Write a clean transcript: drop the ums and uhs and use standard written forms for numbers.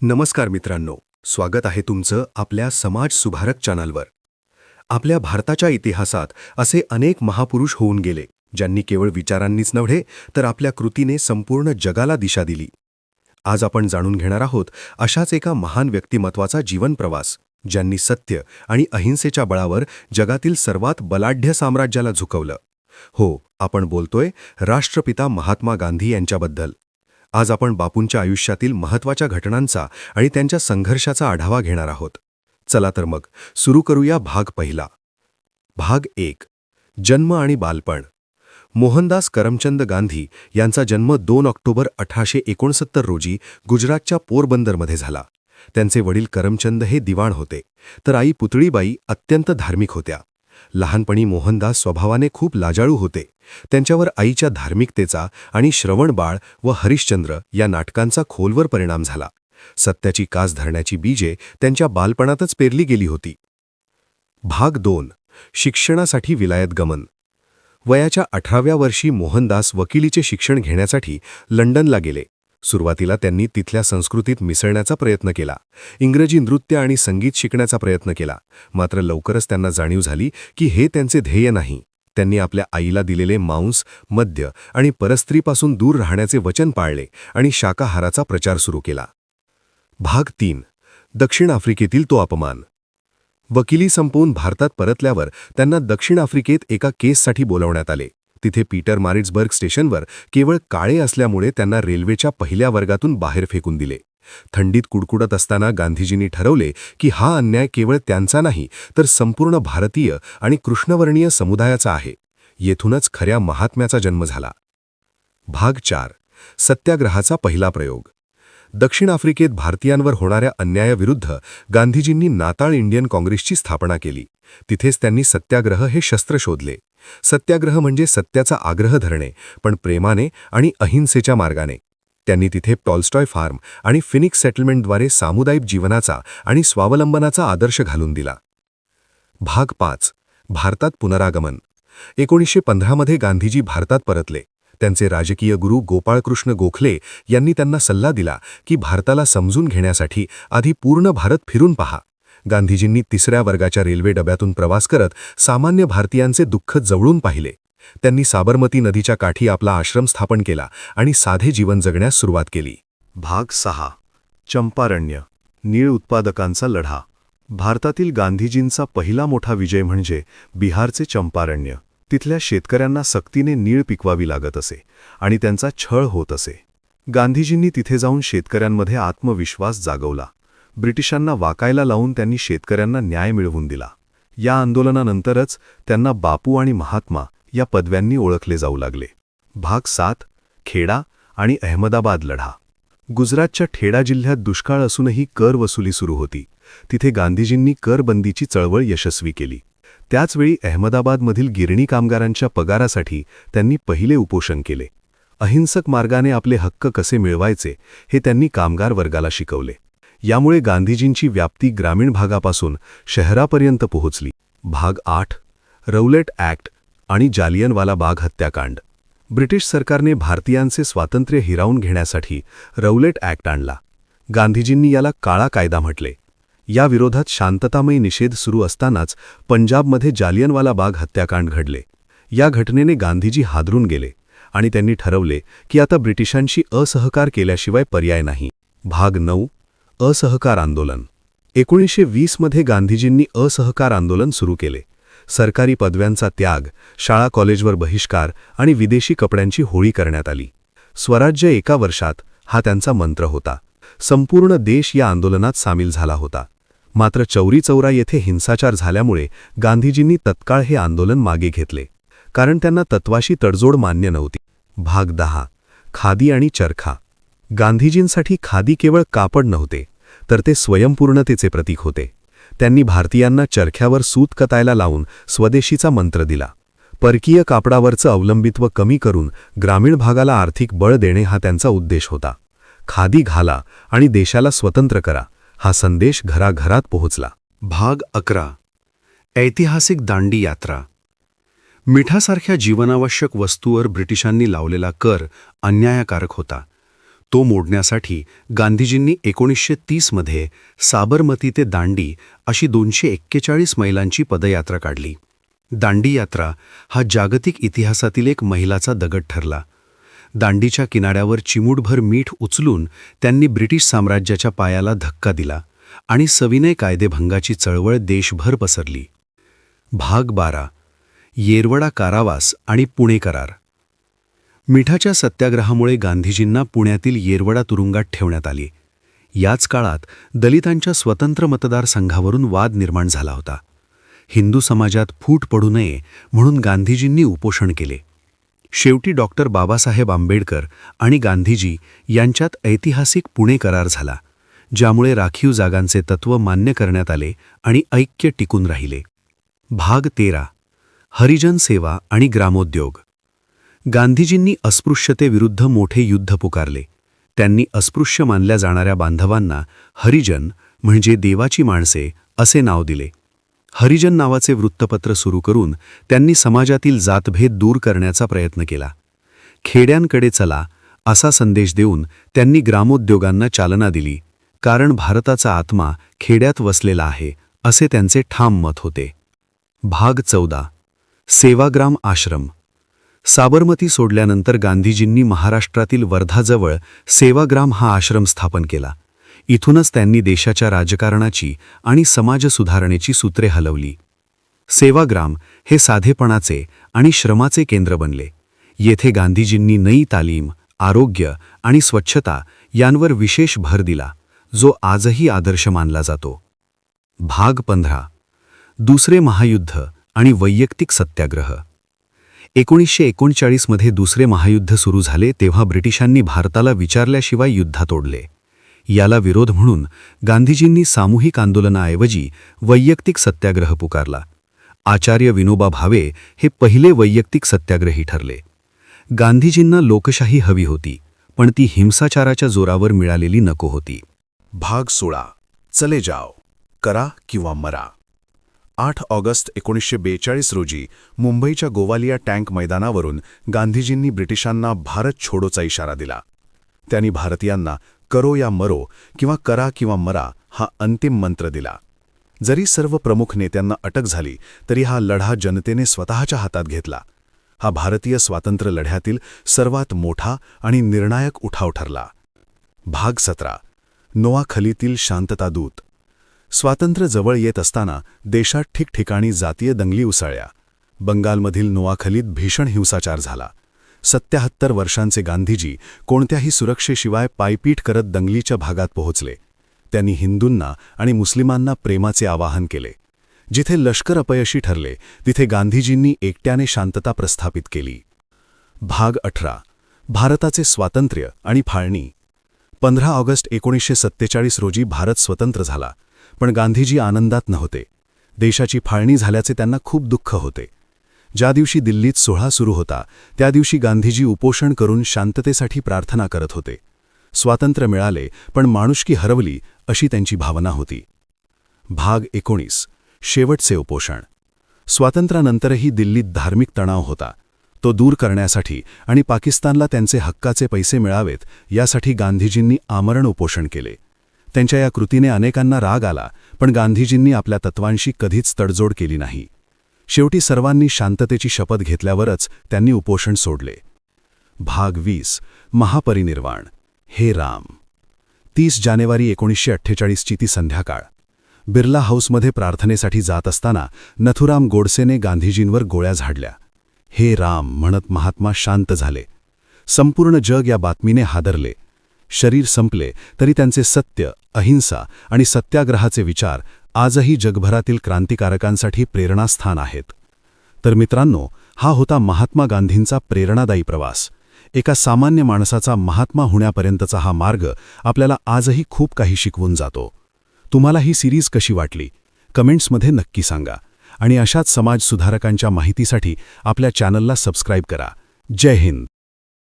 नमस्कार मित्रांनो, स्वागत आहे तुमचं आपल्या समाज सुधारक चॅनलवर. आपल्या भारताच्या इतिहासात असे अनेक महापुरुष होऊन गेले, ज्यांनी केवळ विचारांनीच नव्हे तर आपल्या कृतीने संपूर्ण जगाला दिशा दिली. आज आपण जाणून घेणार आहोत अशाच एका महान व्यक्तिमत्वाचा जीवनप्रवास, ज्यांनी सत्य आणि अहिंसेच्या बळावर जगातील सर्वात बलाढ्य साम्राज्याला झुकवलं. हो, आपण बोलतोय राष्ट्रपिता महात्मा गांधी यांच्याबद्दल. आज आपण बापूंच्या आयुष्यातील महत्त्वाच्या घटनांचा आणि त्यांच्या संघर्षाचा आढावा घेणार आहोत. चला तर मग सुरू करूया भाग पहिला. भाग 1. जन्म आणि बालपण. मोहनदास करमचंद गांधी यांचा जन्म 2 ऑक्टोबर 1869 रोजी गुजरातच्या पोरबंदरमध्ये झाला. त्यांचे वडील करमचंद हे दिवाण होते, तर आई पुतळीबाई अत्यंत धार्मिक होत्या. लहानपणी मोहनदास स्वभावाने खूप लाजाळू होते. त्यांच्यावर आईच्या धार्मिकतेचा आणि श्रवणबाळ व हरिश्चंद्र या नाटकांचा खोलवर परिणाम झाला. सत्याची कास धरण्याची बीजे त्यांच्या बालपणातच पेरली गेली होती. भाग 2. शिक्षणासाठी विलायत गमन. वयाच्या 18व्या वर्षी मोहनदास वकिलीचे शिक्षण घेण्यासाठी लंडनला गेले. सुरुवातीला त्यांनी तिथल्या संस्कृतीत मिसळण्याचा प्रयत्न केला. इंग्रजी नृत्य आणि संगीत शिकण्याचा प्रयत्न केला. मात्र लवकरच त्यांना जाणीव झाली की हे त्यांचे ध्येय नाही. त्यांनी आपल्या आईला दिलेले मांस, मद्य आणि परस्त्रीपासून दूर राहण्याचे वचन पाळले आणि शाकाहाराचा प्रचार सुरू केला. भाग 3. दक्षिण आफ्रिकेतील तो अपमान. वकिली संपवून भारतात परतल्यावर त्यांना दक्षिण आफ्रिकेत एका केससाठी बोलावण्यात आले. तिथे पीटर मारिट्सबर्ग स्टेशनवर केवळ काळे असल्यामुळे त्यांना रेल्वेच्या पहिल्या वर्गातून बाहेर फेकून दिले. थंडीत कुडकुडत असताना गांधीजींनी ठरवले की हा अन्याय केवळ त्यांचा नाही तर संपूर्ण भारतीय आणि कृष्णवर्णीय समुदायाचा आहे. येथूनच खऱ्या महात्म्याचा जन्म झाला. भाग 4. सत्याग्रहाचा पहिला प्रयोग. दक्षिण आफ्रिकेत भारतीयांवर होणाऱ्या अन्यायाविरुद्ध गांधीजींनी नाताळ इंडियन काँग्रेसची स्थापना केली. तिथेच त्यांनी सत्याग्रह हे शस्त्र शोधले. सत्याग्रह म्हणजे सत्याचा आग्रह धरणे, पण प्रेमाने आणि अहिंसेच्या मार्गाने. त्यांनी तिथे टॉल्स्टॉय फार्म आणि फिनिक्स सेटलमेंटद्वारे सामुदायिक जीवनाचा आणि स्वावलंबनाचा आदर्श घालून दिला. भाग 5. भारतात पुनरागमन. 1915 मध्ये गांधीजी भारतात परतले. त्यांचे राजकीय गुरु गोपाळकृष्ण गोखले यांनी त्यांना सल्ला दिला की भारताला समजून घेण्यासाठी आधी पूर्ण भारत फिरून पहा. गांधीजींनी 3ऱ्या वर्गाच्या रेल्वे डब्यातून प्रवास करत सामान्य भारतीयांचे दुःख जवळून पाहिले. त्यांनी साबरमती नदीच्या काठी आपला आश्रम स्थापन केला आणि साधे जीवन जगण्यास सुरुवात केली. भाग 6. चंपारण्य. नीळ उत्पादकांचा लढा. भारतातील गांधीजींचा पहिला मोठा विजय म्हणजे बिहारचे चंपारण्य. तिथल्या शेतकऱ्यांना सक्तीने नीळ पिकवावी लागत असे आणि त्यांचा छळ होत असे. गांधीजींनी तिथे जाऊन शेतकऱ्यांमध्ये आत्मविश्वास जागवला. ब्रिटिशांना वाकायला लावून त्यांनी शेतकऱ्यांना न्याय मिळवून दिला. या आंदोलनानंतरच त्यांना बापू आणि महात्मा या पदव्यांनी ओळखले जाऊ लागले. भाग 7. खेडा आणि अहमदाबाद लढा. गुजरातच्या खेडा जिल्ह्यात दुष्काळ असूनही कर वसुली सुरू होती. तिथे गांधीजींनी करबंदीची चळवळ यशस्वी केली. त्याचवेळी अहमदाबादमधील गिरणी कामगारांच्या पगारासाठी त्यांनी पहिले उपोषण केले. अहिंसक मार्गाने आपले हक्क कसे मिळवायचे हे त्यांनी कामगार वर्गाला शिकवले. यामुळे गांधीजींची व्याप्ती ग्रामीण भागापासून शहरापर्यंत पोहोचली. भाग 8. रौलेट ॲक्ट आणि जालियनवाला बाग हत्याकांड. ब्रिटिश सरकारने भारतीयांचे स्वातंत्र्य हिरावून घेण्यासाठी रौलेट ॲक्ट आणला. गांधीजींनी याला काळा कायदा म्हटले. या विरोधात शांततामय निषेध सुरू असतानाच पंजाबमध्ये जालियनवाला बाग हत्याकांड घडले. या घटनेने गांधीजी हादरून गेले आणि त्यांनी ठरवले की आता ब्रिटिशांशी असहकार केल्याशिवाय पर्याय नाही. भाग 9. असहकार आंदोलन. 1920 मध्ये गांधीजींनी असहकार आंदोलन सुरू केले. सरकारी पदव्यांचा त्याग, शाळा कॉलेजवर बहिष्कार आणि विदेशी कपड्यांची होळी करण्यात आली. स्वराज्य एका वर्षात हा त्यांचा मंत्र होता. संपूर्ण देश या आंदोलनात सामील झाला होता. मात्र चौरी चौरा येथे हिंसाचार झाल्यामुळे गांधीजींनी तत्काळ हे आंदोलन मागे घेतले, कारण त्यांना तत्वाशी तडजोड मान्य नव्हती. भाग 10. खादी आणि चरखा. गांधीजींसाठी खादी केवळ कापड नव्हते, तर ते स्वयंपूर्णतेचे प्रतीक होते. त्यांनी भारतीयांना चरख्यावर सूत कतायला लावून स्वदेशीचा मंत्र दिला. परकीय कापडावरचं अवलंबित्व कमी करून ग्रामीण भागाला आर्थिक बळ देणे हा त्यांचा उद्देश होता. खादी घाला आणि देशाला स्वतंत्र करा हा संदेश घराघरात पोहोचला. भाग 11. ऐतिहासिक दांडी यात्रा. मिठासारख्या जीवनावश्यक वस्तूवर ब्रिटिशांनी लावलेला कर अन्यायकारक होता. तो मोडण्यासाठी गांधीजींनी 1930मध्ये साबरमती ते दांडी अशी 241 मैलांची पदयात्रा काढली. दांडी यात्रा हा जागतिक इतिहासातील एक मैलाचा दगड ठरला. दांडीच्या किनाऱ्यावर चिमूटभर मीठ उचलून त्यांनी ब्रिटिश साम्राज्याच्या पायाला धक्का दिला आणि सविनय कायदेभंगाची चळवळ देशभर पसरली. भाग 12. येरवडा कारावास आणि पुणे करार. मिठाच्या सत्याग्रहामुळे गांधीजींना पुण्यातील येरवडा तुरुंगात ठेवण्यात आले. याच काळात दलितांच्या स्वतंत्र मतदारसंघावरून वाद निर्माण झाला होता. हिंदू समाजात फूट पडू नये म्हणून गांधीजींनी उपोषण केले. शेवटी डॉक्टर बाबासाहेब आंबेडकर आणि गांधीजी यांच्यात ऐतिहासिक पुणे करार झाला, ज्यामुळे राखीव जागांचे तत्त्व मान्य करण्यात आले आणि ऐक्य टिकून राहिले. भाग 13. हरिजन सेवा आणि ग्रामोद्योग. गांधीजींनी अस्पृश्यतेविरुद्ध मोठे युद्ध पुकारले. त्यांनी अस्पृश्य मानल्या जाणाऱ्या बांधवांना हरिजन म्हणजे देवाची माणसे असे नाव दिले. हरिजन नावाचे वृत्तपत्र सुरू करून त्यांनी समाजातील जातभेद दूर करण्याचा प्रयत्न केला. खेड्यांकडे चला असा संदेश देऊन त्यांनी ग्रामोद्योगांना चालना दिली, कारण भारताचा आत्मा खेड्यात वसलेला आहे असे त्यांचे ठाम मत होते. भाग 14. सेवाग्राम आश्रम. साबरमती सोडल्यानंतर गांधीजींनी महाराष्ट्रातील वर्धाजवळ सेवाग्राम हा आश्रम स्थापन केला. इथूनच त्यांनी देशाच्या राजकारणाची आणि समाज सुधारणेची सूत्रे हलवली. सेवाग्राम हे साधेपणाचे आणि श्रमाचे केंद्र बनले. येथे गांधीजींनी नई तालीम, आरोग्य आणि स्वच्छता यांवर विशेष भर दिला, जो आजही आदर्श मानला जातो. भाग 15. दुसरे महायुद्ध आणि वैयक्तिक सत्याग्रह. 1939मध्ये दुसरे महायुद्ध सुरू झाले तेव्हा ब्रिटिशांनी भारताला विचारल्याशिवाय युद्धात ओढले. याला विरोध म्हणून गांधीजींनी सामूहिक आंदोलनाऐवजी वैयक्तिक सत्याग्रह पुकारला. आचार्य विनोबा भावे हे पहिले वैयक्तिक सत्याग्रही ठरले. गांधीजींना लोकशाही हवी होती, पण ती हिंसाचाराच्या जोरावर मिळालेली नको होती. भाग 16. चले जाओ, करा किंवा मरा. 8 ऑगस्ट 1942 रोजी मुंबईच्या गोवालिया टँक मैदानावरून गांधीजींनी ब्रिटिशांना भारत छोडोचा इशारा दिला. त्यांनी भारतीयांना करो या मरो किंवा करा किंवा मरा हा अंतिम मंत्र दिला. जरी सर्व प्रमुख नेत्यांना अटक झाली तरी हा लढा जनतेने स्वतःच्या हातात घेतला. हा भारतीय स्वातंत्र्य लढ्यातील सर्वात मोठा आणि निर्णायक उठाव ठरला. भाग 17. नोआखलीतील शांततादूत. स्वातंत्र्य जवळ येत असताना देशात ठिकठिकाणी जातीय दंगली उसळल्या. बंगालमधील नोआखलीत भीषण हिंसाचार झाला. 77 वर्षांचे गांधीजी कोणत्याही सुरक्षेशिवाय पायपीट करत दंगलीच्या भागात पोहोचले. त्यांनी हिंदूंना आणि मुस्लिमांना प्रेमाचे आवाहन केले. जिथे लष्कर अपयशी ठरले तिथे गांधीजींनी एकट्याने शांतता प्रस्थापित केली. भाग 18. भारताचे स्वातंत्र्य आणि फाळणी. 15 ऑगस्ट 1947 रोजी भारत स्वतंत्र झाला, पण गांधीजी आनंदात नव्हते. देशाची फाळणी झाल्याचे त्यांना खूप दुःख होते. ज्या दिवशी दिल्लीत सोहळा सुरू होता त्या दिवशी गांधीजी उपोषण करून शांततेसाठी प्रार्थना करत होते. स्वातंत्र्य मिळाले पण माणुसकी हरवली अशी त्यांची भावना होती. भाग 19. शेवटचे उपोषण. स्वातंत्र्यानंतरही दिल्लीत धार्मिक तणाव होता. तो दूर करण्यासाठी आणि पाकिस्तानला त्यांचे हक्काचे पैसे मिळावेत यासाठी गांधीजींनी आमरण उपोषण केले. त्यांच्या या कृतीने अनेकांना राग आला, पण गांधीजींनी आपल्या तत्वांशी कधीच तडजोड केली नाही. शेवटी सर्वांनी शांततेची शपथ घेतल्यावरच त्यांनी उपोषण सोडले. भाग 20. महापरिनिर्वाण. हे राम. 30 जानेवारी 1948ची ती संध्याकाळ. बिर्ला हाऊसमध्ये प्रार्थनेसाठी जात असताना नथुराम गोडसेने गांधीजींवर गोळ्या झाडल्या. हे राम म्हणत महात्मा शांत झाले. संपूर्ण जग या बातमीने हादरले. शरीर संपले तरी त्यांचे सत्य, अहिंसा आणि सत्याग्रहाचे विचार आजही जगभरातील क्रांतिकारकांसाठी प्रेरणास्थान आहेत. तर मित्रांनो, हा होता महात्मा गांधींचा प्रेरणादायी प्रवास. एका सामान्य माणसाचा महात्मा होण्यापर्यंतचा हा मार्ग आपल्याला आजही खूप काही शिकवून जातो. तुम्हाला ही सिरीज कशी वाटली? कमेंट्समध्ये नक्की सांगा. आणि अशाच समाज सुधारकांच्या माहितीसाठी आपल्या चॅनलला सबस्क्राईब करा. जय हिंद.